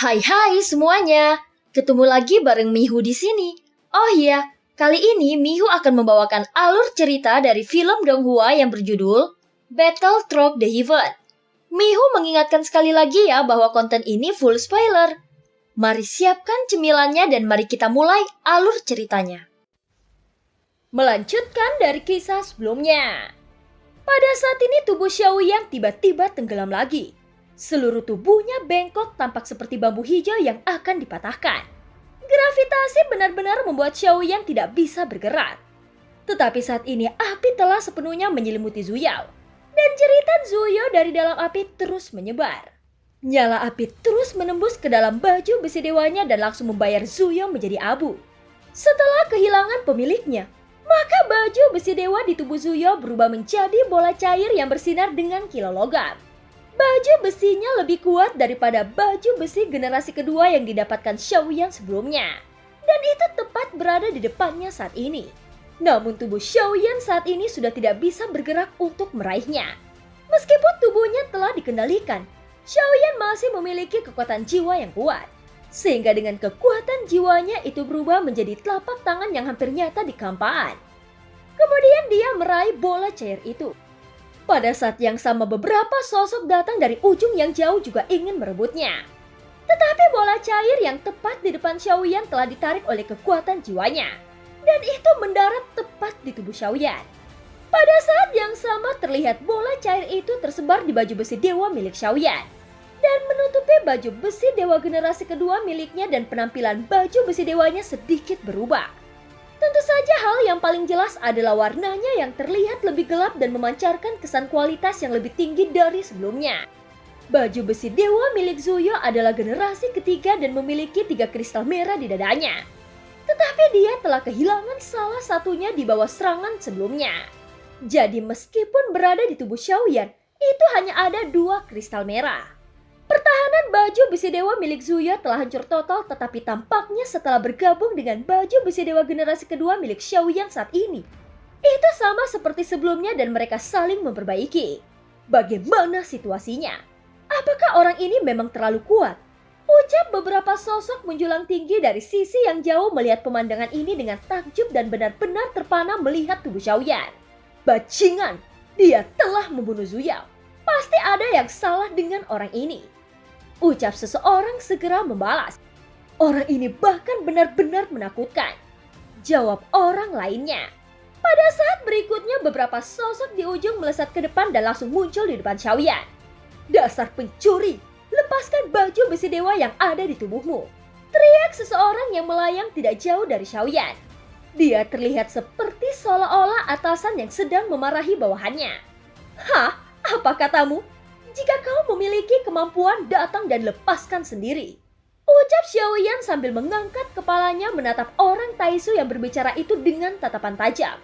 Hai semuanya, ketemu lagi bareng Mihu di sini. Oh iya, kali ini Mihu akan membawakan alur cerita dari film Donghua yang berjudul Battle Through the Heaven. Mihu mengingatkan sekali lagi ya bahwa konten ini full spoiler. Mari siapkan cemilannya dan mari kita mulai alur ceritanya. Melanjutkan dari kisah sebelumnya. Pada saat ini tubuh Xiaoyan tiba-tiba tenggelam lagi. Seluruh tubuhnya bengkok tampak seperti bambu hijau yang akan dipatahkan. Gravitasi benar-benar membuat Xiaoyan tidak bisa bergerak. Tetapi saat ini api telah sepenuhnya menyelimuti Zuyao. Dan jeritan Zuyo dari dalam api terus menyebar. Nyala api terus menembus ke dalam baju besi dewanya dan langsung membayar Zuyo menjadi abu. Setelah kehilangan pemiliknya, maka baju besi dewa di tubuh Zuyo berubah menjadi bola cair yang bersinar dengan kilau logam. Baju besinya lebih kuat daripada baju besi generasi kedua yang didapatkan Xiaoyan sebelumnya. Dan itu tepat berada di depannya saat ini. Namun tubuh Xiaoyan saat ini sudah tidak bisa bergerak untuk meraihnya. Meskipun tubuhnya telah dikendalikan, Xiaoyan masih memiliki kekuatan jiwa yang kuat. Sehingga dengan kekuatan jiwanya itu berubah menjadi telapak tangan yang hampir nyata di kampaan. Kemudian dia meraih bola cair itu. Pada saat yang sama beberapa sosok datang dari ujung yang jauh juga ingin merebutnya. Tetapi bola cair yang tepat di depan Xiaoyan telah ditarik oleh kekuatan jiwanya. Dan itu mendarat tepat di tubuh Xiaoyan. Pada saat yang sama terlihat bola cair itu tersebar di baju besi dewa milik Xiaoyan. Dan menutupi baju besi dewa generasi kedua miliknya dan penampilan baju besi dewanya sedikit berubah. Tentu saja hal yang paling jelas adalah warnanya yang terlihat lebih gelap dan memancarkan kesan kualitas yang lebih tinggi dari sebelumnya. Baju besi dewa milik Zuyo adalah generasi ketiga dan memiliki 3 kristal merah di dadanya. Tetapi dia telah kehilangan salah satunya di bawah serangan sebelumnya. Jadi meskipun berada di tubuh Xiaoyan, itu hanya ada 2 kristal merah. Pertahanan baju besi dewa milik Zuyo telah hancur total, tetapi tampaknya setelah bergabung dengan baju besi dewa generasi kedua milik Xiaoyan saat ini, itu sama seperti sebelumnya dan mereka saling memperbaiki. Bagaimana situasinya? Apakah orang ini memang terlalu kuat? Ucap beberapa sosok menjulang tinggi dari sisi yang jauh melihat pemandangan ini dengan takjub dan benar-benar terpana melihat tubuh Xiaoyan. Bajingan, dia telah membunuh Zuyo. Pasti ada yang salah dengan orang ini. Ucap seseorang segera membalas. Orang ini bahkan benar-benar menakutkan. Jawab orang lainnya. Pada saat berikutnya beberapa sosok di ujung melesat ke depan dan langsung muncul di depan Xiaoyan. Dasar pencuri, lepaskan baju besi dewa yang ada di tubuhmu. Teriak seseorang yang melayang tidak jauh dari Xiaoyan. Dia terlihat seperti seolah-olah atasan yang sedang memarahi bawahannya. Hah? Apa katamu? Jika kau memiliki kemampuan, datang dan lepaskan sendiri. Ucap Xiaoyan sambil mengangkat kepalanya menatap orang Taisu yang berbicara itu dengan tatapan tajam.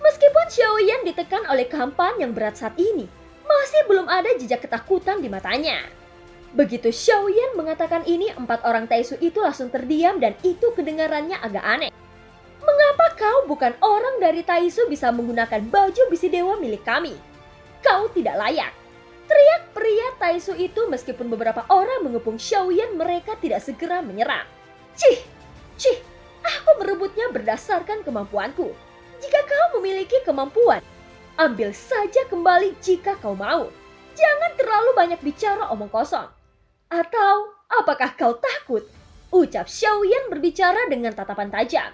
Meskipun Xiaoyan ditekan oleh kehampaan yang berat saat ini, masih belum ada jejak ketakutan di matanya. Begitu Xiaoyan mengatakan ini, 4 orang Taisu itu langsung terdiam dan itu kedengarannya agak aneh. Mengapa kau bukan orang dari Taisu bisa menggunakan baju besi dewa milik kami? Kau tidak layak. Teriak pria Taisu itu meskipun beberapa orang mengepung Xiaoyan, mereka tidak segera menyerang. Cih, aku merebutnya berdasarkan kemampuanku. Jika kau memiliki kemampuan, ambil saja kembali jika kau mau. Jangan terlalu banyak bicara omong kosong. Atau apakah kau takut? Ucap Xiaoyan berbicara dengan tatapan tajam.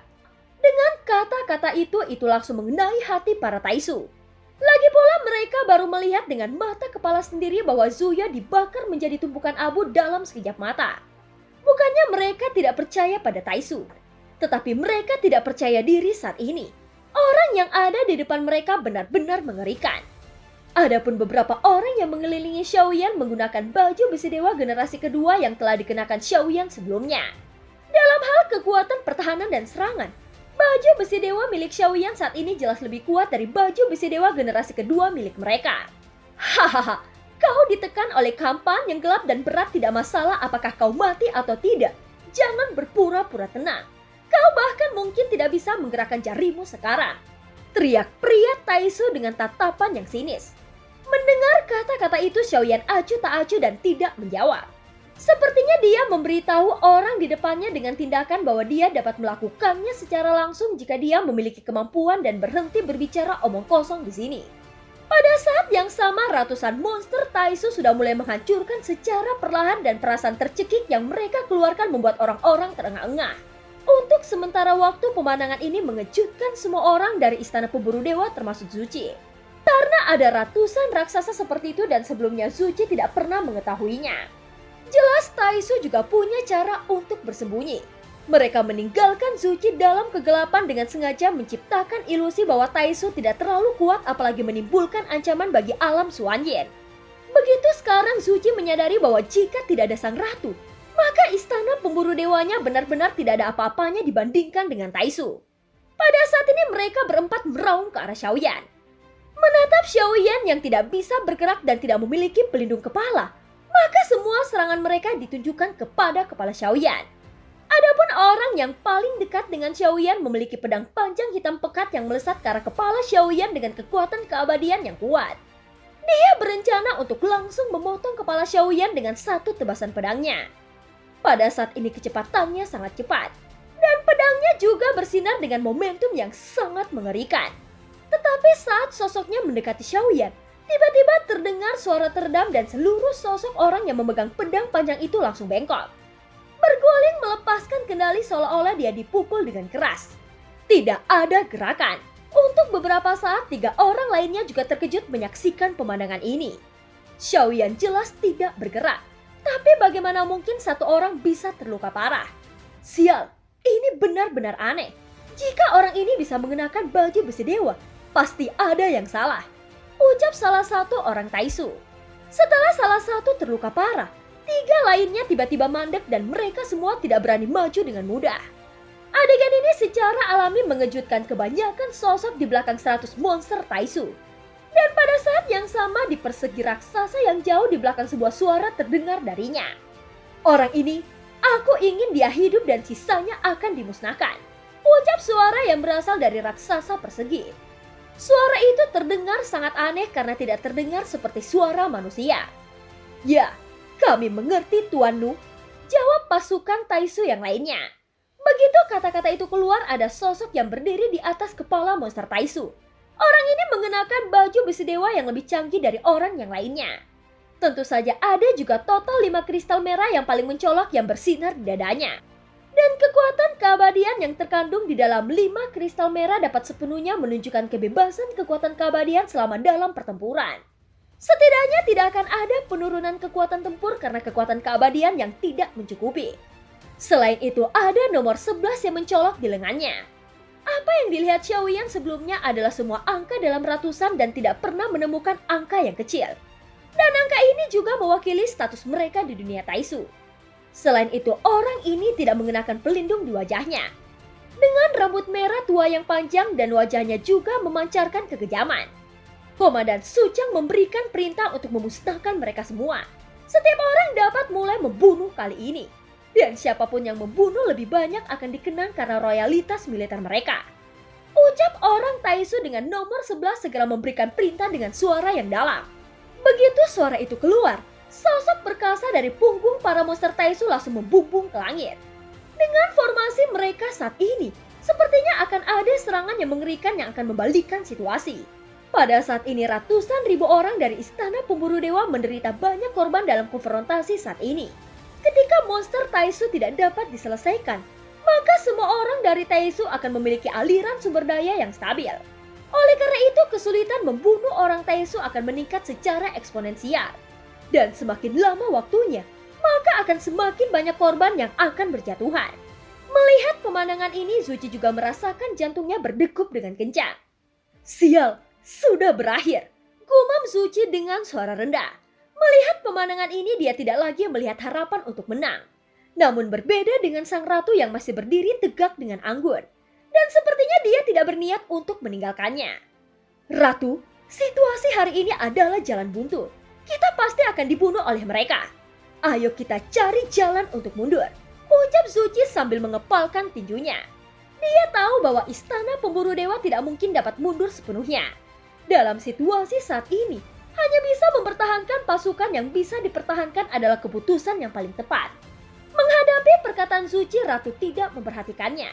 Dengan kata-kata itu langsung mengenai hati para Taisu. Lagi pula mereka baru melihat dengan mata kepala sendiri bahwa Zuyo dibakar menjadi tumpukan abu dalam sekejap mata. Bukannya mereka tidak percaya pada Taisu, tetapi mereka tidak percaya diri saat ini. Orang yang ada di depan mereka benar-benar mengerikan. Adapun beberapa orang yang mengelilingi Xiaoyan menggunakan baju besi dewa generasi kedua yang telah dikenakan Xiaoyan sebelumnya. Dalam hal kekuatan pertahanan dan serangan, baju besi dewa milik Xiaoyan saat ini jelas lebih kuat dari baju besi dewa generasi kedua milik mereka. Hahaha, kau ditekan oleh kampan yang gelap dan berat, tidak masalah apakah kau mati atau tidak. Jangan berpura-pura tenang. Kau bahkan mungkin tidak bisa menggerakkan jarimu sekarang. Teriak pria Taisu dengan tatapan yang sinis. Mendengar kata-kata itu, Xiaoyan acuh tak acuh dan tidak menjawab. Sepertinya dia memberitahu orang di depannya dengan tindakan bahwa dia dapat melakukannya secara langsung jika dia memiliki kemampuan dan berhenti berbicara omong kosong di sini. Pada saat yang sama, ratusan monster Taisu sudah mulai menghancurkan secara perlahan dan perasaan tercekik yang mereka keluarkan membuat orang-orang terengah-engah. Untuk sementara waktu, pemandangan ini mengejutkan semua orang dari istana pemburu dewa termasuk Zuchi. Karena ada ratusan raksasa seperti itu dan sebelumnya Zuchi tidak pernah mengetahuinya. Jelas Taisu juga punya cara untuk bersembunyi. Mereka meninggalkan Zuchi dalam kegelapan dengan sengaja menciptakan ilusi bahwa Taisu tidak terlalu kuat apalagi menimbulkan ancaman bagi alam Xuanyan. Begitu sekarang Zuchi menyadari bahwa jika tidak ada sang ratu, maka istana pemburu dewanya benar-benar tidak ada apa-apanya dibandingkan dengan Taisu. Pada saat ini mereka berempat meraung ke arah Xiaoyan. Menatap Xiaoyan yang tidak bisa bergerak dan tidak memiliki pelindung kepala, maka semua serangan mereka ditujukan kepada kepala Xiaoyan. Adapun orang yang paling dekat dengan Xiaoyan memiliki pedang panjang hitam pekat yang melesat ke arah kepala Xiaoyan dengan kekuatan keabadian yang kuat. Dia berencana untuk langsung memotong kepala Xiaoyan dengan satu tebasan pedangnya. Pada saat ini kecepatannya sangat cepat, dan pedangnya juga bersinar dengan momentum yang sangat mengerikan. Tetapi saat sosoknya mendekati Xiaoyan, tiba-tiba terdengar suara teredam dan seluruh sosok orang yang memegang pedang panjang itu langsung bengkok. Berguling melepaskan kendali seolah-olah dia dipukul dengan keras. Tidak ada gerakan. Untuk beberapa saat, 3 orang lainnya juga terkejut menyaksikan pemandangan ini. Xiaoyan jelas tidak bergerak. Tapi bagaimana mungkin satu orang bisa terluka parah? Sial, ini benar-benar aneh. Jika orang ini bisa mengenakan baju besi dewa, pasti ada yang salah, ucap salah satu orang Taisu. Setelah salah satu terluka parah, 3 lainnya tiba-tiba mandek dan mereka semua tidak berani maju dengan mudah. Adegan ini secara alami mengejutkan kebanyakan sosok di belakang 100 monster Taisu. Dan pada saat yang sama di persegi raksasa yang jauh di belakang sebuah suara terdengar darinya. Orang ini, aku ingin dia hidup dan sisanya akan dimusnahkan, ucap suara yang berasal dari raksasa persegi. Suara itu terdengar sangat aneh karena tidak terdengar seperti suara manusia. Ya, kami mengerti Tuan Nu, jawab pasukan Taisu yang lainnya. Begitu kata-kata itu keluar, ada sosok yang berdiri di atas kepala monster Taisu. Orang ini mengenakan baju besi dewa yang lebih canggih dari orang yang lainnya. Tentu saja ada juga total 5 kristal merah yang paling mencolok yang bersinar di dadanya. Dan kekuatan keabadian yang terkandung di dalam 5 kristal merah dapat sepenuhnya menunjukkan kebebasan kekuatan keabadian selama dalam pertempuran. Setidaknya tidak akan ada penurunan kekuatan tempur karena kekuatan keabadian yang tidak mencukupi. Selain itu ada nomor 11 yang mencolok di lengannya. Apa yang dilihat Xiaoyan sebelumnya adalah semua angka dalam ratusan dan tidak pernah menemukan angka yang kecil. Dan angka ini juga mewakili status mereka di dunia Taisu. Selain itu, orang ini tidak mengenakan pelindung di wajahnya. Dengan rambut merah tua yang panjang dan wajahnya juga memancarkan kekejaman. Komandan Suchang memberikan perintah untuk memusnahkan mereka semua. Setiap orang dapat mulai membunuh kali ini. Dan siapapun yang membunuh lebih banyak akan dikenang karena royalitas militer mereka. Ucap orang Taisu dengan nomor 11 segera memberikan perintah dengan suara yang dalam. Begitu suara itu keluar, sosok perkasa dari punggung para monster Taisu langsung membumbung ke langit. Dengan formasi mereka saat ini, sepertinya akan ada serangan yang mengerikan yang akan membalikkan situasi. Pada saat ini ratusan ribu orang dari istana pemburu dewa menderita banyak korban dalam konfrontasi saat ini. Ketika monster Taisu tidak dapat diselesaikan, maka semua orang dari Taisu akan memiliki aliran sumber daya yang stabil. Oleh karena itu, kesulitan membunuh orang Taisu akan meningkat secara eksponensial. Dan semakin lama waktunya, maka akan semakin banyak korban yang akan berjatuhan. Melihat pemandangan ini, Zuchi juga merasakan jantungnya berdegup dengan kencang. Sial, sudah berakhir, gumam Zuchi dengan suara rendah. Melihat pemandangan ini, dia tidak lagi melihat harapan untuk menang. Namun berbeda dengan sang ratu yang masih berdiri tegak dengan anggun. Dan sepertinya dia tidak berniat untuk meninggalkannya. Ratu, situasi hari ini adalah jalan buntu. Kita pasti akan dibunuh oleh mereka. Ayo kita cari jalan untuk mundur, ucap Zuchi sambil mengepalkan tinjunya. Dia tahu bahwa istana pemburu dewa tidak mungkin dapat mundur sepenuhnya. Dalam situasi saat ini, Hanya bisa mempertahankan pasukan yang bisa dipertahankan adalah keputusan yang paling tepat. Menghadapi perkataan suci, Ratu tidak memperhatikannya.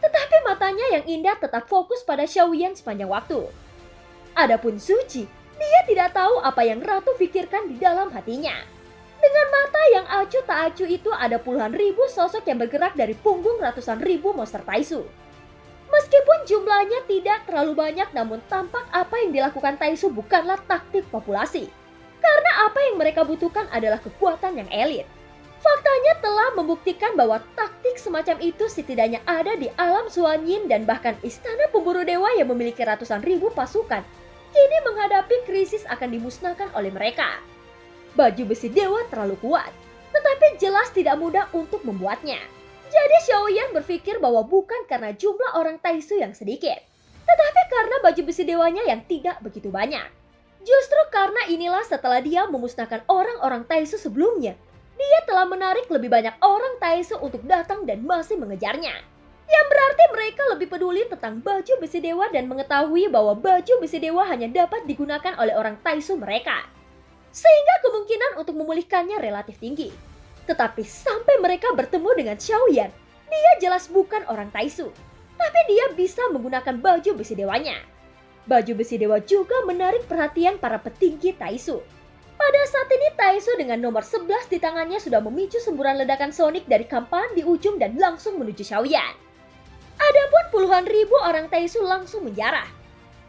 Tetapi matanya yang indah tetap fokus pada Xiaoyan sepanjang waktu. Adapun Suci, dia tidak tahu apa yang Ratu pikirkan di dalam hatinya. Dengan mata yang acuh tak acuh itu ada puluhan ribu sosok yang bergerak dari punggung ratusan ribu monster Taisu. Meskipun jumlahnya tidak terlalu banyak, namun tampak apa yang dilakukan Taisu bukanlah taktik populasi. Karena apa yang mereka butuhkan adalah kekuatan yang elit. Faktanya telah membuktikan bahwa taktik semacam itu setidaknya ada di alam Suanyin dan bahkan istana pemburu dewa yang memiliki ratusan ribu pasukan. Kini menghadapi krisis akan dimusnahkan oleh mereka. Baju besi dewa terlalu kuat, tetapi jelas tidak mudah untuk membuatnya. Jadi Xiaoyan berpikir bahwa bukan karena jumlah orang Taisu yang sedikit, tetapi karena baju besi dewanya yang tidak begitu banyak. Justru karena inilah setelah dia memusnahkan orang-orang Taisu sebelumnya, dia telah menarik lebih banyak orang Taisu untuk datang dan masih mengejarnya. Yang berarti mereka lebih peduli tentang baju besi dewa dan mengetahui bahwa baju besi dewa hanya dapat digunakan oleh orang Taisu mereka. Sehingga kemungkinan untuk memulihkannya relatif tinggi. Tetapi sampai mereka bertemu dengan Xiaoyan, dia jelas bukan orang Taisu. Tapi dia bisa menggunakan baju besi dewanya. Baju besi dewa juga menarik perhatian para petinggi Taisu. Pada saat ini Taisu dengan nomor 11 di tangannya sudah memicu semburan ledakan sonik dari kampahan di ujung dan langsung menuju Xiaoyan. Adapun puluhan ribu orang Taisu langsung menjarah.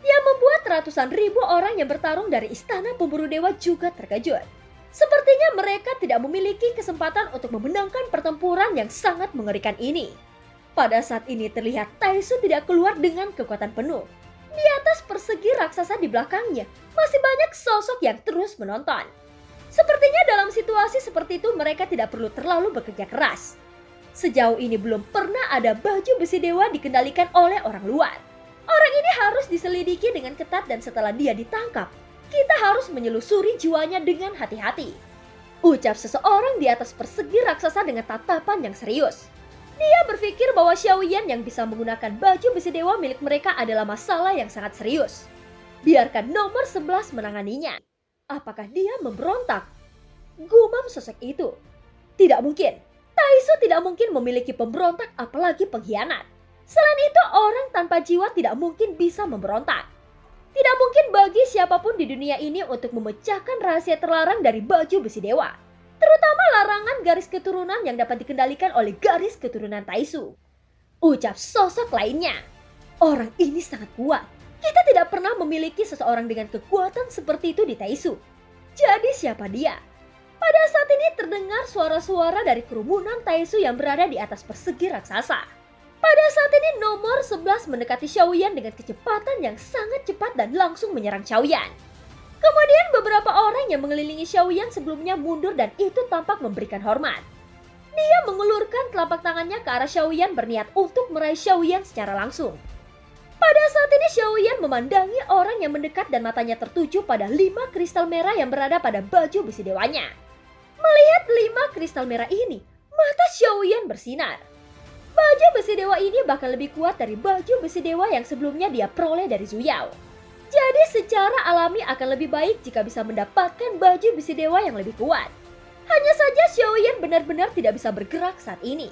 Yang membuat ratusan ribu orang yang bertarung dari istana pemburu dewa juga terkejut. Sepertinya mereka tidak memiliki kesempatan untuk memenangkan pertempuran yang sangat mengerikan ini. Pada saat ini terlihat Taisu tidak keluar dengan kekuatan penuh. Di atas persegi raksasa di belakangnya masih banyak sosok yang terus menonton. Sepertinya dalam situasi seperti itu mereka tidak perlu terlalu bekerja keras. Sejauh ini belum pernah ada baju besi dewa dikendalikan oleh orang luar. Orang ini harus diselidiki dengan ketat dan setelah dia ditangkap, kita harus menyelusuri jiwanya dengan hati-hati. Ucap seseorang di atas persegi raksasa dengan tatapan yang serius. Dia berpikir bahwa Xiaoyan yang bisa menggunakan baju besi dewa milik mereka adalah masalah yang sangat serius. Biarkan nomor 11 menanganinya. Apakah dia memberontak? Gumam sosok itu. Tidak mungkin. Taisu tidak mungkin memiliki pemberontak apalagi pengkhianat. Selain itu, orang tanpa jiwa tidak mungkin bisa memberontak. Tidak mungkin bagi siapapun di dunia ini untuk memecahkan rahasia terlarang dari baju besi dewa. Terutama larangan garis keturunan yang dapat dikendalikan oleh garis keturunan Taisu. Ucap sosok lainnya. Orang ini sangat kuat. Kita tidak pernah memiliki seseorang dengan kekuatan seperti itu di Taisu. Jadi siapa dia? Pada saat ini terdengar suara-suara dari kerumunan Taisu yang berada di atas persegi raksasa. Pada saat ini nomor 11 mendekati Xiaoyan dengan kecepatan yang sangat cepat dan langsung menyerang Xiaoyan. Kemudian beberapa orang yang mengelilingi Xiaoyan sebelumnya mundur dan itu tampak memberikan hormat. Dia mengulurkan telapak tangannya ke arah Xiaoyan berniat untuk meraih Xiaoyan secara langsung. Pada saat ini Xiaoyan memandangi orang yang mendekat dan matanya tertuju pada 5 kristal merah yang berada pada baju besi dewanya. Melihat 5 kristal merah ini, mata Xiaoyan bersinar. Baju besi dewa ini bahkan lebih kuat dari baju besi dewa yang sebelumnya dia peroleh dari Zuyao. Jadi secara alami akan lebih baik jika bisa mendapatkan baju besi dewa yang lebih kuat. Hanya saja Xiaoyan benar-benar tidak bisa bergerak saat ini.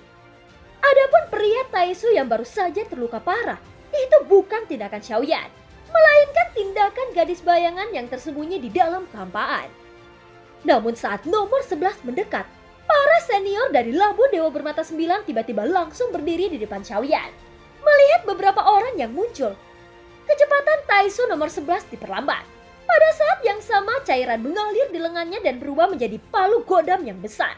Adapun pria Taisu yang baru saja terluka parah, itu bukan tindakan Xiaoyan, melainkan tindakan gadis bayangan yang tersembunyi di dalam kehampaan. Namun saat nomor 11 mendekat, para senior dari Labu Dewa Bermata 9 tiba-tiba langsung berdiri di depan Xiaoyan. Melihat beberapa orang yang muncul, kecepatan Taisu nomor 11 diperlambat. Pada saat yang sama cairan mengalir di lengannya dan berubah menjadi palu godam yang besar.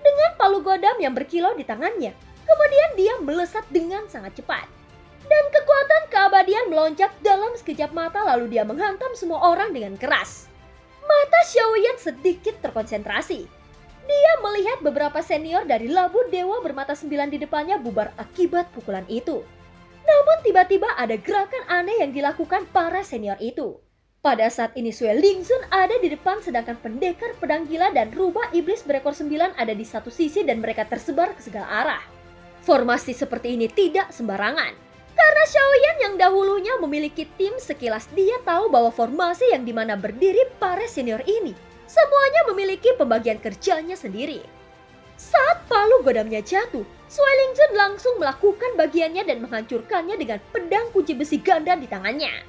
Dengan palu godam yang berkilau di tangannya, kemudian dia melesat dengan sangat cepat. Dan kekuatan keabadian melonjak dalam sekejap mata lalu dia menghantam semua orang dengan keras. Mata Xiaoyan sedikit terkonsentrasi. Dia melihat beberapa senior dari Labu Dewa Bermata 9 di depannya bubar akibat pukulan itu. Namun tiba-tiba ada gerakan aneh yang dilakukan para senior itu. Pada saat ini Sue Lingzun ada di depan sedangkan pendekar pedang gila dan rubah iblis berekor 9 ada di satu sisi dan mereka tersebar ke segala arah. Formasi seperti ini tidak sembarangan. Karena Xiaoyan yang dahulunya memiliki tim, sekilas dia tahu bahwa formasi yang dimana berdiri para senior ini semuanya memiliki pembagian kerjanya sendiri. Saat palu godamnya jatuh, Sui Lingjun langsung melakukan bagiannya dan menghancurkannya dengan pedang kunci besi ganda di tangannya.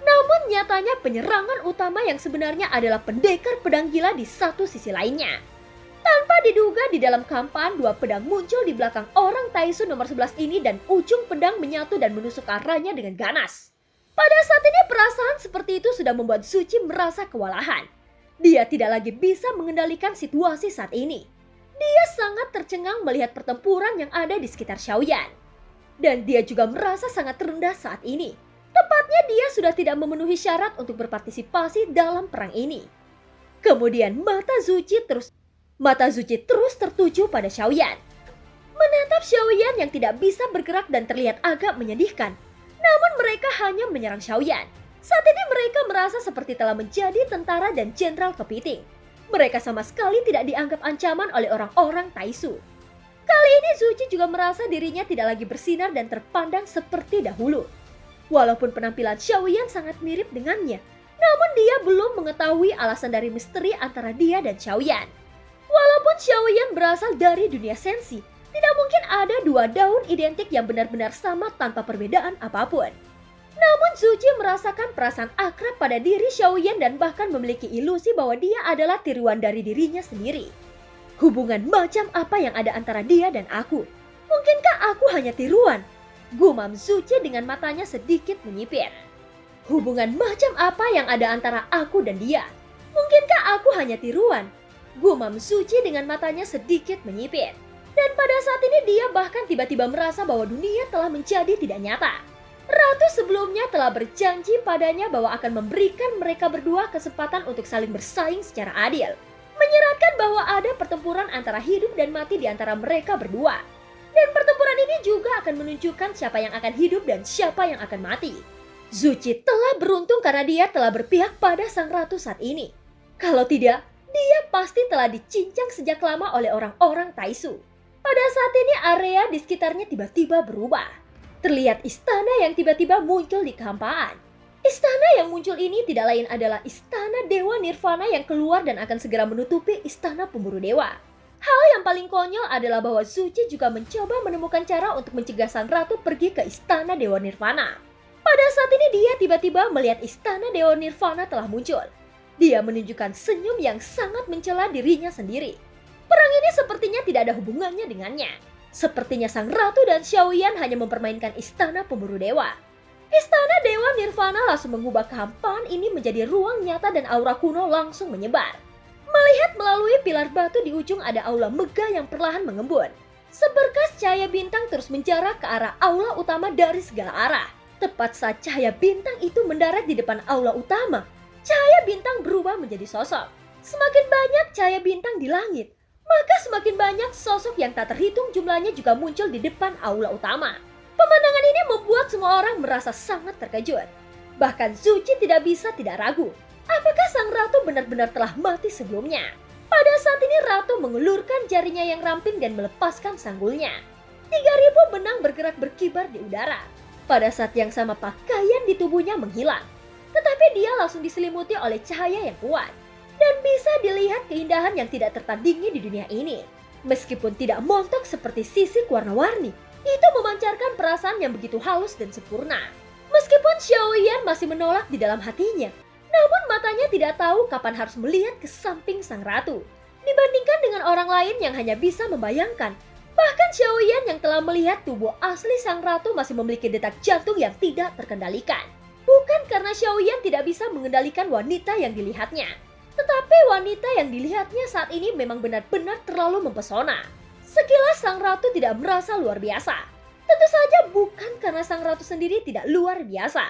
Namun nyatanya penyerangan utama yang sebenarnya adalah pendekar pedang gila di satu sisi lainnya. Tanpa diduga di dalam kampan, dua pedang muncul di belakang orang Taisu nomor 11 ini dan ujung pedang menyatu dan menusuk arahnya dengan ganas. Pada saat ini perasaan seperti itu sudah membuat Zuchi merasa kewalahan. Dia tidak lagi bisa mengendalikan situasi saat ini. Dia sangat tercengang melihat pertempuran yang ada di sekitar Xiaoyan. Dan dia juga merasa sangat terendah saat ini. Tepatnya dia sudah tidak memenuhi syarat untuk berpartisipasi dalam perang ini. Kemudian mata Zuchi terus tertuju pada Xiaoyan. Menatap Xiaoyan yang tidak bisa bergerak dan terlihat agak menyedihkan. Namun mereka hanya menyerang Xiaoyan. Saat ini mereka merasa seperti telah menjadi tentara dan jenderal kepiting. Mereka sama sekali tidak dianggap ancaman oleh orang-orang Taisu. Kali ini Zuchi juga merasa dirinya tidak lagi bersinar dan terpandang seperti dahulu. Walaupun penampilan Xiaoyan sangat mirip dengannya, namun dia belum mengetahui alasan dari misteri antara dia dan Xiaoyan. Walaupun Xiaoyan berasal dari dunia sensi, tidak mungkin ada dua daun identik yang benar-benar sama tanpa perbedaan apapun. Namun Zuchi merasakan perasaan akrab pada diri Xiaoyan dan bahkan memiliki ilusi bahwa dia adalah tiruan dari dirinya sendiri. Hubungan macam apa yang ada antara dia dan aku? Mungkinkah aku hanya tiruan? Gumam Zuchi dengan matanya sedikit menyipir. Hubungan macam apa yang ada antara aku dan dia? Mungkinkah aku hanya tiruan? Gumam Zuchi dengan matanya sedikit menyipir. Dan pada saat ini dia bahkan tiba-tiba merasa bahwa dunia telah menjadi tidak nyata. Ratu sebelumnya telah berjanji padanya bahwa akan memberikan mereka berdua kesempatan untuk saling bersaing secara adil. Menyeratkan bahwa ada pertempuran antara hidup dan mati di antara mereka berdua. Dan pertempuran ini juga akan menunjukkan siapa yang akan hidup dan siapa yang akan mati. Zuchi telah beruntung karena dia telah berpihak pada sang ratu saat ini. Kalau tidak, dia pasti telah dicincang sejak lama oleh orang-orang Taisu. Pada saat ini area di sekitarnya tiba-tiba berubah. Terlihat istana yang tiba-tiba muncul di kehampaan. Istana yang muncul ini tidak lain adalah istana Dewa Nirvana yang keluar dan akan segera menutupi istana pemburu dewa. Hal yang paling konyol adalah bahwa Zuchi juga mencoba menemukan cara untuk mencegah sang ratu pergi ke istana Dewa Nirvana. Pada saat ini dia tiba-tiba melihat istana Dewa Nirvana telah muncul. Dia menunjukkan senyum yang sangat mencela dirinya sendiri. Perang ini sepertinya tidak ada hubungannya dengannya. Sepertinya sang ratu dan Xiaoyan hanya mempermainkan istana pemburu dewa. Istana Dewa Nirvana langsung mengubah kehampaan ini menjadi ruang nyata dan aura kuno langsung menyebar. Melihat melalui pilar batu di ujung ada aula megah yang perlahan mengembun. Seberkas cahaya bintang terus menjarah ke arah aula utama dari segala arah. Tepat saat cahaya bintang itu mendarat di depan aula utama, cahaya bintang berubah menjadi sosok. Semakin banyak cahaya bintang di langit, maka semakin banyak sosok yang tak terhitung jumlahnya juga muncul di depan aula utama. Pemandangan ini membuat semua orang merasa sangat terkejut. Bahkan Zuchi tidak bisa tidak ragu. Apakah sang ratu benar-benar telah mati sebelumnya? Pada saat ini ratu mengulurkan jarinya yang ramping dan melepaskan sanggulnya. 3.000 benang bergerak berkibar di udara. Pada saat yang sama pakaian di tubuhnya menghilang. Tetapi dia langsung diselimuti oleh cahaya yang kuat. Dan bisa dilihat keindahan yang tidak tertandingi di dunia ini. Meskipun tidak montok seperti sisik warna-warni, itu memancarkan perasaan yang begitu halus dan sempurna. Meskipun Xiaoyan masih menolak di dalam hatinya, namun matanya tidak tahu kapan harus melihat ke samping sang ratu. Dibandingkan dengan orang lain yang hanya bisa membayangkan, bahkan Xiaoyan yang telah melihat tubuh asli sang ratu masih memiliki detak jantung yang tidak terkendalikan. Bukan karena Xiaoyan tidak bisa mengendalikan wanita yang dilihatnya, tetapi wanita yang dilihatnya saat ini memang benar-benar terlalu mempesona. Sekilas sang ratu tidak merasa luar biasa. Tentu saja bukan karena sang ratu sendiri tidak luar biasa.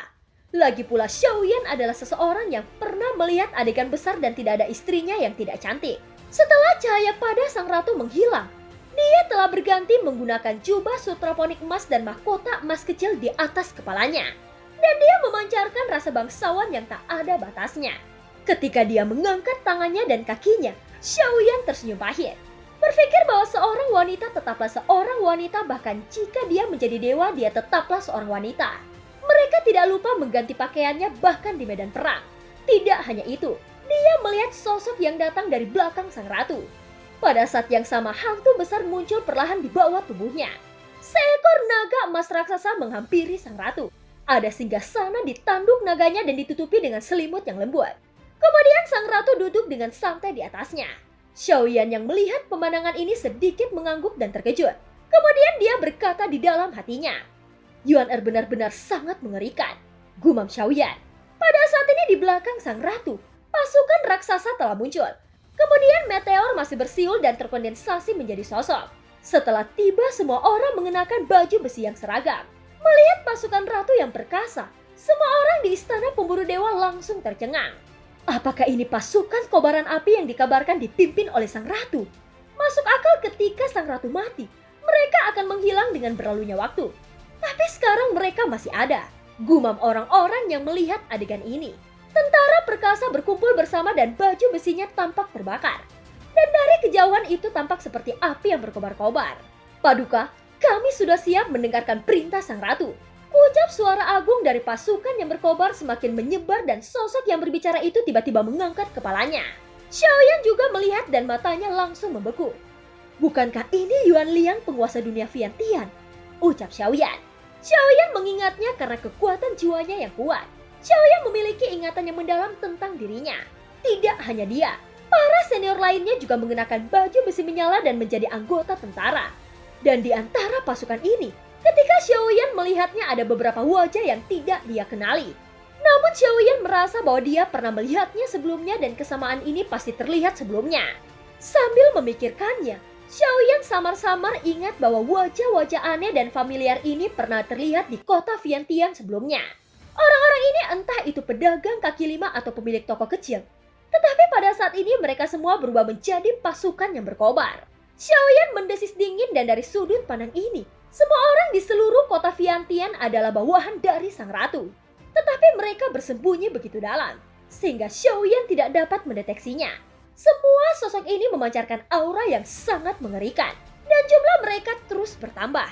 Lagi pula Xiaoyan adalah seseorang yang pernah melihat adegan besar dan tidak ada istrinya yang tidak cantik. Setelah cahaya pada sang ratu menghilang, dia telah berganti menggunakan jubah sutraponik emas dan mahkota emas kecil di atas kepalanya. Dan dia memancarkan rasa bangsawan yang tak ada batasnya. Ketika dia mengangkat tangannya dan kakinya, Xiaoyan tersenyum pahit. Berpikir bahwa seorang wanita tetaplah seorang wanita, bahkan jika dia menjadi dewa, dia tetaplah seorang wanita. Mereka tidak lupa mengganti pakaiannya bahkan di medan perang. Tidak hanya itu, dia melihat sosok yang datang dari belakang sang ratu. Pada saat yang sama, hantu besar muncul perlahan di bawah tubuhnya. Seekor naga emas raksasa menghampiri sang ratu. Ada singgasana di tanduk naganya dan ditutupi dengan selimut yang lembut. Kemudian sang ratu duduk dengan santai di atasnya. Xiaoyan yang melihat pemandangan ini sedikit mengangguk dan terkejut. Kemudian dia berkata di dalam hatinya, Yuan benar-benar sangat mengerikan, gumam Xiaoyan. Pada saat ini di belakang sang ratu, pasukan raksasa telah muncul. Kemudian meteor masih bersiul dan terkondensasi menjadi sosok. Setelah tiba, semua orang mengenakan baju besi yang seragam. Melihat pasukan ratu yang perkasa, semua orang di istana pemburu dewa langsung tercengang. Apakah ini pasukan kobaran api yang dikabarkan dipimpin oleh sang ratu? Masuk akal ketika sang ratu mati, mereka akan menghilang dengan berlalunya waktu. Tapi sekarang mereka masih ada, gumam orang-orang yang melihat adegan ini. Tentara perkasa berkumpul bersama dan baju besinya tampak terbakar. Dan dari kejauhan itu tampak seperti api yang berkobar-kobar. Paduka, kami sudah siap mendengarkan perintah sang ratu. Ucap suara agung dari pasukan yang berkobar semakin menyebar dan sosok yang berbicara itu tiba-tiba mengangkat kepalanya. Xiaoyan juga melihat dan matanya langsung membeku. Bukankah ini Yuan Liang, penguasa dunia Vientian? Ucap Xiaoyan. Xiaoyan mengingatnya karena kekuatan jiwanya yang kuat. Xiaoyan memiliki ingatan yang mendalam tentang dirinya. Tidak hanya dia, para senior lainnya juga mengenakan baju besi menyala dan menjadi anggota tentara. Dan di antara pasukan ini, ketika Xiaoyan melihatnya ada beberapa wajah yang tidak dia kenali. Namun Xiaoyan merasa bahwa dia pernah melihatnya sebelumnya dan kesamaan ini pasti terlihat sebelumnya. Sambil memikirkannya, Xiaoyan samar-samar ingat bahwa wajah-wajah aneh dan familiar ini pernah terlihat di kota Vientian sebelumnya. Orang-orang ini entah itu pedagang kaki lima atau pemilik toko kecil. Tetapi pada saat ini mereka semua berubah menjadi pasukan yang berkobar. Xiaoyan mendesis dingin dan dari sudut pandang ini, semua orang di seluruh kota Vientian adalah bawahan dari sang ratu. Tetapi mereka bersembunyi begitu dalam, sehingga Xiaoyan tidak dapat mendeteksinya. Semua sosok ini memancarkan aura yang sangat mengerikan, dan jumlah mereka terus bertambah.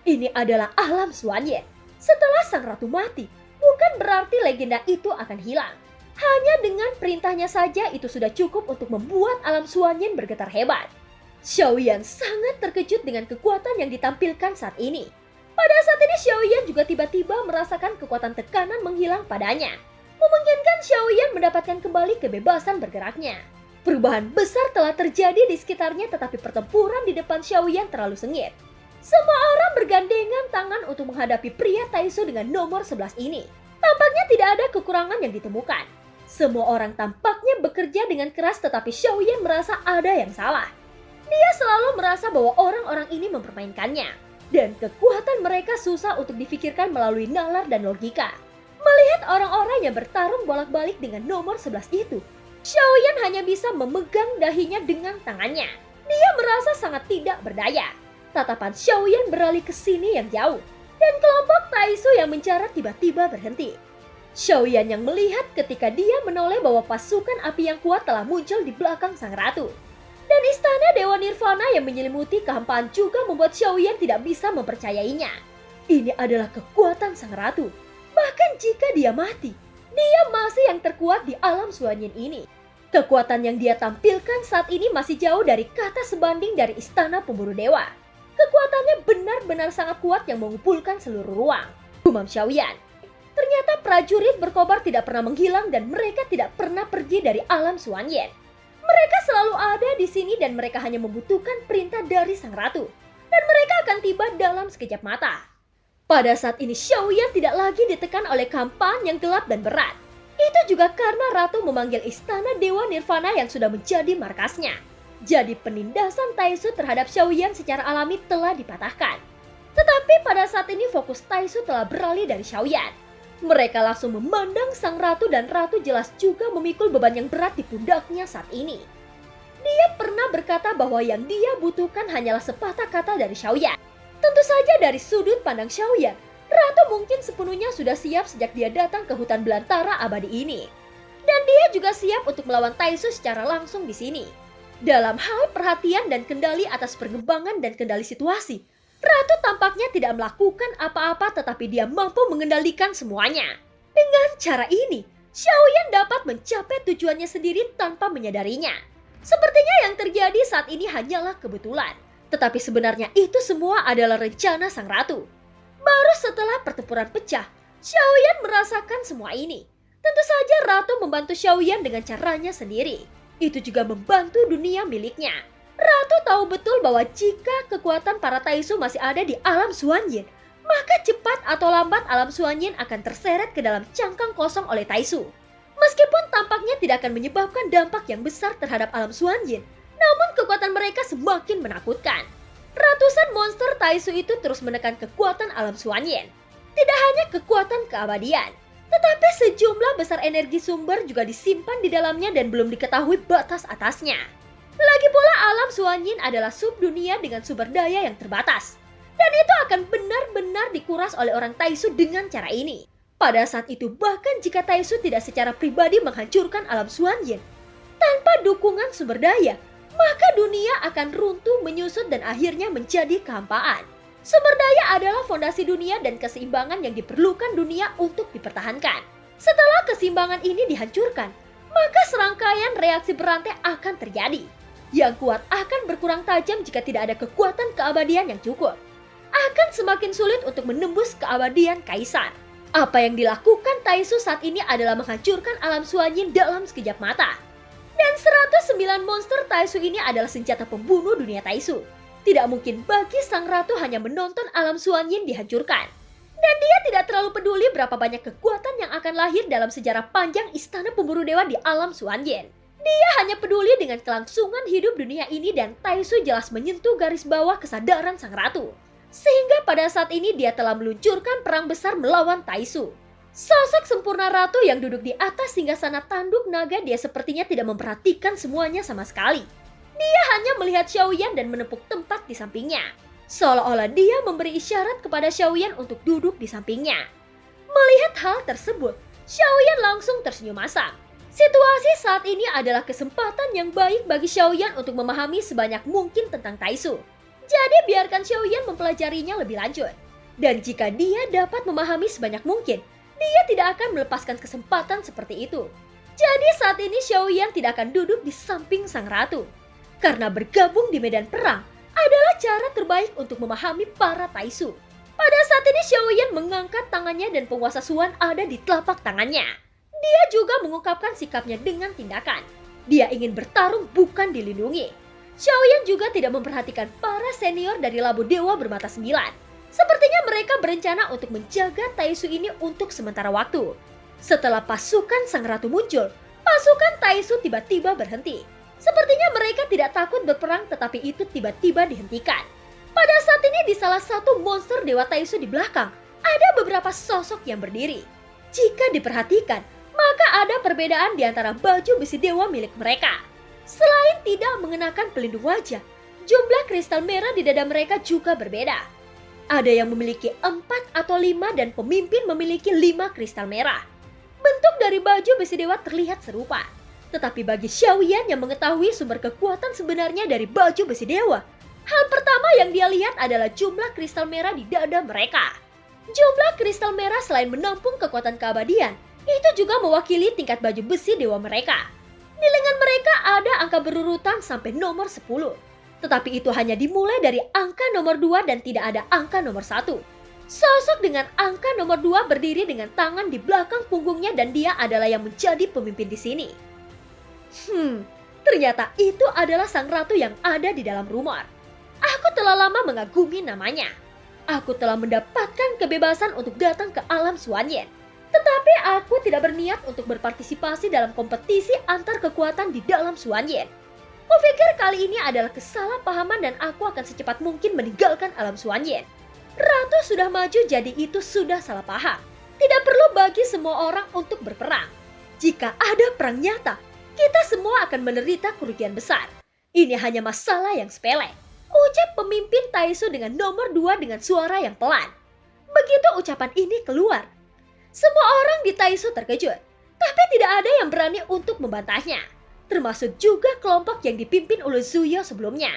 Ini adalah alam Xuanyan. Setelah sang ratu mati, bukan berarti legenda itu akan hilang. Hanya dengan perintahnya saja itu sudah cukup untuk membuat alam Xuanyan bergetar hebat. Xiaoyan sangat terkejut dengan kekuatan yang ditampilkan saat ini. Pada saat ini Xiaoyan juga tiba-tiba merasakan kekuatan tekanan menghilang padanya, memungkinkan Xiaoyan mendapatkan kembali kebebasan bergeraknya. Perubahan besar telah terjadi di sekitarnya, tetapi pertempuran di depan Xiaoyan terlalu sengit. Semua orang bergandengan tangan untuk menghadapi pria Taisu dengan nomor 11 ini. Tampaknya tidak ada kekurangan yang ditemukan. Semua orang tampaknya bekerja dengan keras, tetapi Xiaoyan merasa ada yang salah. Dia selalu merasa bahwa orang-orang ini mempermainkannya, dan kekuatan mereka susah untuk difikirkan melalui nalar dan logika. Melihat orang-orang yang bertarung bolak-balik dengan nomor 11 itu, Xiaoyan hanya bisa memegang dahinya dengan tangannya. Dia merasa sangat tidak berdaya. Tatapan Xiaoyan beralih ke sini yang jauh, dan kelompok Taisu yang mencarat tiba-tiba berhenti. Xiaoyan yang melihat ketika dia menoleh bahwa pasukan api yang kuat telah muncul di belakang sang ratu. Dan istana Dewa Nirvana yang menyelimuti kehampaan juga membuat Xiaoyan tidak bisa mempercayainya. Ini adalah kekuatan sang ratu. Bahkan jika dia mati, dia masih yang terkuat di alam Xuanyan ini. Kekuatan yang dia tampilkan saat ini masih jauh dari kata sebanding dari istana pemburu dewa. Kekuatannya benar-benar sangat kuat yang mengumpulkan seluruh ruang. Gumam Xiaoyan. Ternyata prajurit berkobar tidak pernah menghilang dan mereka tidak pernah pergi dari alam Xuanyan. Mereka selalu ada di sini dan mereka hanya membutuhkan perintah dari sang ratu. Dan mereka akan tiba dalam sekejap mata. Pada saat ini Xiaoyan tidak lagi ditekan oleh kampanye yang gelap dan berat. Itu juga karena ratu memanggil istana Dewa Nirvana yang sudah menjadi markasnya. Jadi penindasan Taisu terhadap Xiaoyan secara alami telah dipatahkan. Tetapi pada saat ini fokus Taisu telah beralih dari Xiaoyan. Mereka langsung memandang sang ratu dan ratu jelas juga memikul beban yang berat di pundaknya saat ini. Dia pernah berkata bahwa yang dia butuhkan hanyalah sepatah kata dari Xiaoyan. Tentu saja dari sudut pandang Xiaoyan, ratu mungkin sepenuhnya sudah siap sejak dia datang ke hutan belantara abadi ini. Dan dia juga siap untuk melawan Taisu secara langsung di sini. Dalam hal perhatian dan kendali atas perkembangan dan kendali situasi, Ratu tampaknya tidak melakukan apa-apa tetapi dia mampu mengendalikan semuanya. Dengan cara ini, Xiaoyan dapat mencapai tujuannya sendiri tanpa menyadarinya. Sepertinya yang terjadi saat ini hanyalah kebetulan. Tetapi sebenarnya itu semua adalah rencana sang ratu. Baru setelah pertempuran pecah, Xiaoyan merasakan semua ini. Tentu saja ratu membantu Xiaoyan dengan caranya sendiri. Itu juga membantu dunia miliknya. Ratu tahu betul bahwa jika kekuatan para Taisu masih ada di alam Xuanyin, maka cepat atau lambat alam Xuanyin akan terseret ke dalam cangkang kosong oleh Taisu. Meskipun tampaknya tidak akan menyebabkan dampak yang besar terhadap alam Xuanyin, namun kekuatan mereka semakin menakutkan. Ratusan monster Taisu itu terus menekan kekuatan alam Xuanyin. Tidak hanya kekuatan keabadian, tetapi sejumlah besar energi sumber juga disimpan di dalamnya dan belum diketahui batas atasnya. Lagi pula alam Xuanyin adalah subdunia dengan sumber daya yang terbatas. Dan itu akan benar-benar dikuras oleh orang Taisu dengan cara ini. Pada saat itu bahkan jika Taisu tidak secara pribadi menghancurkan alam Xuanyin, tanpa dukungan sumber daya, maka dunia akan runtuh menyusut dan akhirnya menjadi kehampaan. Sumber daya adalah fondasi dunia dan keseimbangan yang diperlukan dunia untuk dipertahankan. Setelah keseimbangan ini dihancurkan, maka serangkaian reaksi berantai akan terjadi. Yang kuat akan berkurang tajam jika tidak ada kekuatan keabadian yang cukup. Akan semakin sulit untuk menembus keabadian kaisar. Apa yang dilakukan Taisu saat ini adalah menghancurkan alam Xuanyin dalam sekejap mata. Dan 109 monster Taisu ini adalah senjata pembunuh dunia Taisu. Tidak mungkin bagi sang ratu hanya menonton alam Xuanyin dihancurkan. Dan dia tidak terlalu peduli berapa banyak kekuatan yang akan lahir dalam sejarah panjang istana pemburu dewa di alam Xuanyin. Dia hanya peduli dengan kelangsungan hidup dunia ini dan Taisu jelas menyentuh garis bawah kesadaran sang ratu. Sehingga pada saat ini dia telah meluncurkan perang besar melawan Taisu. Sosok sempurna ratu yang duduk di atas singgasana tanduk naga dia sepertinya tidak memperhatikan semuanya sama sekali. Dia hanya melihat Xiaoyan dan menepuk tempat di sampingnya. Seolah-olah dia memberi isyarat kepada Xiaoyan untuk duduk di sampingnya. Melihat hal tersebut, Xiaoyan langsung tersenyum masam. Situasi saat ini adalah kesempatan yang baik bagi Xiaoyan untuk memahami sebanyak mungkin tentang Taisu. Jadi biarkan Xiaoyan mempelajarinya lebih lanjut. Dan jika dia dapat memahami sebanyak mungkin, dia tidak akan melepaskan kesempatan seperti itu. Jadi saat ini Xiaoyan tidak akan duduk di samping sang ratu. Karena bergabung di medan perang adalah cara terbaik untuk memahami para Taisu. Pada saat ini Xiaoyan mengangkat tangannya dan penguasa Xuan ada di telapak tangannya. Dia juga mengungkapkan sikapnya dengan tindakan. Dia ingin bertarung bukan dilindungi. Xiaoyan juga tidak memperhatikan para senior dari Labu Dewa Bermata Sembilan. Sepertinya mereka berencana untuk menjaga Taisu ini untuk sementara waktu. Setelah pasukan sang ratu muncul, pasukan Taisu tiba-tiba berhenti. Sepertinya mereka tidak takut berperang tetapi itu tiba-tiba dihentikan. Pada saat ini di salah satu monster Dewa Taisu di belakang, ada beberapa sosok yang berdiri. Jika diperhatikan, maka ada perbedaan di antara baju besi dewa milik mereka. Selain tidak mengenakan pelindung wajah, jumlah kristal merah di dada mereka juga berbeda. Ada yang memiliki 4 atau 5 dan pemimpin memiliki 5 kristal merah. Bentuk dari baju besi dewa terlihat serupa. Tetapi bagi Xiaoyan yang mengetahui sumber kekuatan sebenarnya dari baju besi dewa, hal pertama yang dia lihat adalah jumlah kristal merah di dada mereka. Jumlah kristal merah selain menampung kekuatan keabadian, itu juga mewakili tingkat baju besi dewa mereka. Di lengan mereka ada angka berurutan sampai nomor 10. Tetapi itu hanya dimulai dari angka nomor 2 dan tidak ada angka nomor 1. Sosok dengan angka nomor 2 berdiri dengan tangan di belakang punggungnya dan dia adalah yang menjadi pemimpin di sini. Ternyata itu adalah sang ratu yang ada di dalam rumor. Aku telah lama mengagumi namanya. Aku telah mendapatkan kebebasan untuk datang ke alam Xuanyin. Tetapi aku tidak berniat untuk berpartisipasi dalam kompetisi antar kekuatan di dalam Xuanyin. Kupikir kali ini adalah kesalahpahaman dan aku akan secepat mungkin meninggalkan alam Xuanyin. Ratu sudah maju jadi itu sudah salah paham. Tidak perlu bagi semua orang untuk berperang. Jika ada perang nyata, kita semua akan menderita kerugian besar. Ini hanya masalah yang sepele. Ucap pemimpin Taisu dengan nomor 2 dengan suara yang pelan. Begitu ucapan ini keluar, semua orang di Taisu terkejut, tapi tidak ada yang berani untuk membantahnya. termasuk juga kelompok yang dipimpin oleh Zuyo sebelumnya.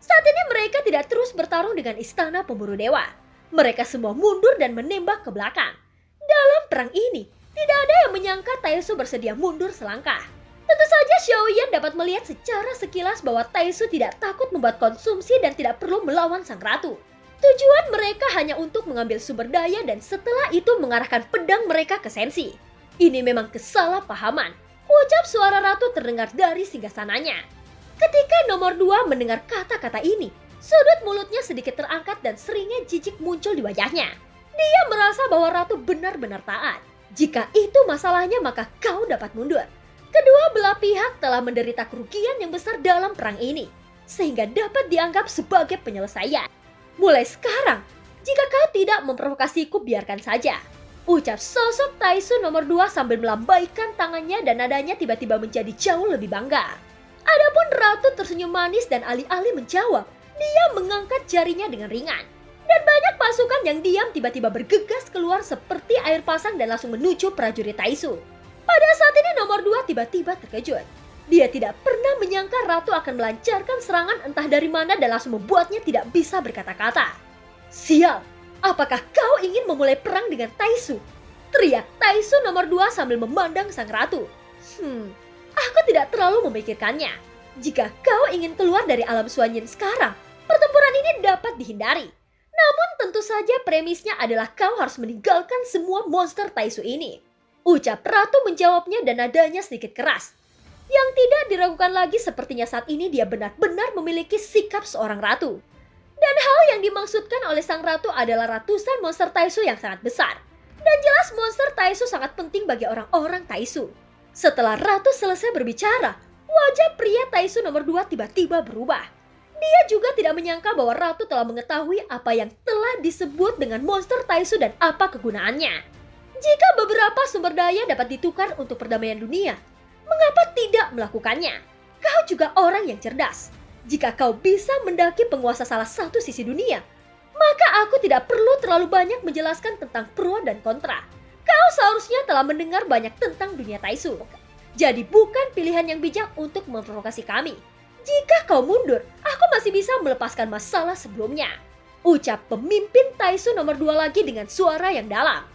Saat ini mereka tidak terus bertarung dengan istana pemburu dewa. Mereka semua mundur dan menembak ke belakang. Dalam perang ini, tidak ada yang menyangka Taesu bersedia mundur selangkah. Tentu saja Xiaoyan dapat melihat secara sekilas bahwa Taesu tidak takut membuat konsumsi dan tidak perlu melawan sang ratu. Tujuan mereka hanya untuk mengambil sumber daya dan setelah itu mengarahkan pedang mereka ke Sensi. Ini memang kesalahpahaman, ucap suara ratu terdengar dari singgasananya. Ketika nomor 2 mendengar kata-kata ini, sudut mulutnya sedikit terangkat dan seringnya jijik muncul di wajahnya. Dia merasa bahwa ratu benar-benar taat. Jika itu masalahnya maka kau dapat mundur. Kedua belah pihak telah menderita kerugian yang besar dalam perang ini, sehingga dapat dianggap sebagai penyelesaian. Mulai sekarang, jika kau tidak memprovokasiku biarkan saja, ucap sosok Taesu nomor 2 sambil melambaikan tangannya dan nadanya tiba-tiba menjadi jauh lebih bangga. Adapun ratu tersenyum manis dan alih-alih menjawab, dia mengangkat jarinya dengan ringan. Dan banyak pasukan yang diam tiba-tiba bergegas keluar seperti air pasang dan langsung menuju prajurit Taesu. Pada saat ini nomor 2 tiba-tiba terkejut. Dia tidak pernah menyangka ratu akan melancarkan serangan entah dari mana dan langsung membuatnya tidak bisa berkata-kata. Sial, apakah kau ingin memulai perang dengan Taesu? Teriak Taesu nomor 2 sambil memandang sang ratu. Aku tidak terlalu memikirkannya. Jika kau ingin keluar dari alam Suanyin sekarang, pertempuran ini dapat dihindari. Namun tentu saja premisnya adalah kau harus meninggalkan semua monster Taesu ini. Ucap ratu menjawabnya dan nadanya sedikit keras. Yang tidak diragukan lagi sepertinya saat ini dia benar-benar memiliki sikap seorang ratu. Dan hal yang dimaksudkan oleh sang ratu adalah ratusan monster Taesu yang sangat besar. Dan jelas monster Taesu sangat penting bagi orang-orang Taesu. Setelah ratu selesai berbicara, wajah pria Taesu nomor 2 tiba-tiba berubah. Dia juga tidak menyangka bahwa ratu telah mengetahui apa yang telah disebut dengan monster Taesu dan apa kegunaannya. Jika beberapa sumber daya dapat ditukar untuk perdamaian dunia, mengapa tidak melakukannya? Kau juga orang yang cerdas. Jika kau bisa mendaki penguasa salah satu sisi dunia, maka aku tidak perlu terlalu banyak menjelaskan tentang pro dan kontra. Kau seharusnya telah mendengar banyak tentang dunia Taesu. Jadi bukan pilihan yang bijak untuk memprovokasi kami. Jika kau mundur, aku masih bisa melepaskan masalah sebelumnya. Ucap pemimpin Taesu nomor 2 lagi dengan suara yang dalam.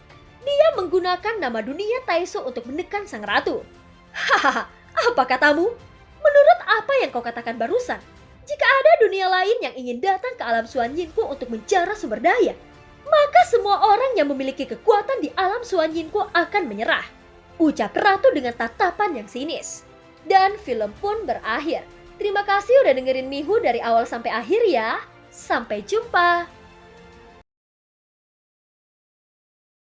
Dia menggunakan nama dunia Taesu untuk menekan sang ratu. Hahaha, apa katamu? Menurut apa yang kau katakan barusan, jika ada dunia lain yang ingin datang ke alam Suanyinku untuk menjara sumber daya, maka semua orang yang memiliki kekuatan di alam Suanyinku akan menyerah. Ucap ratu dengan tatapan yang sinis. Dan film pun berakhir. Terima kasih udah dengerin Mihu dari awal sampai akhir ya. Sampai jumpa.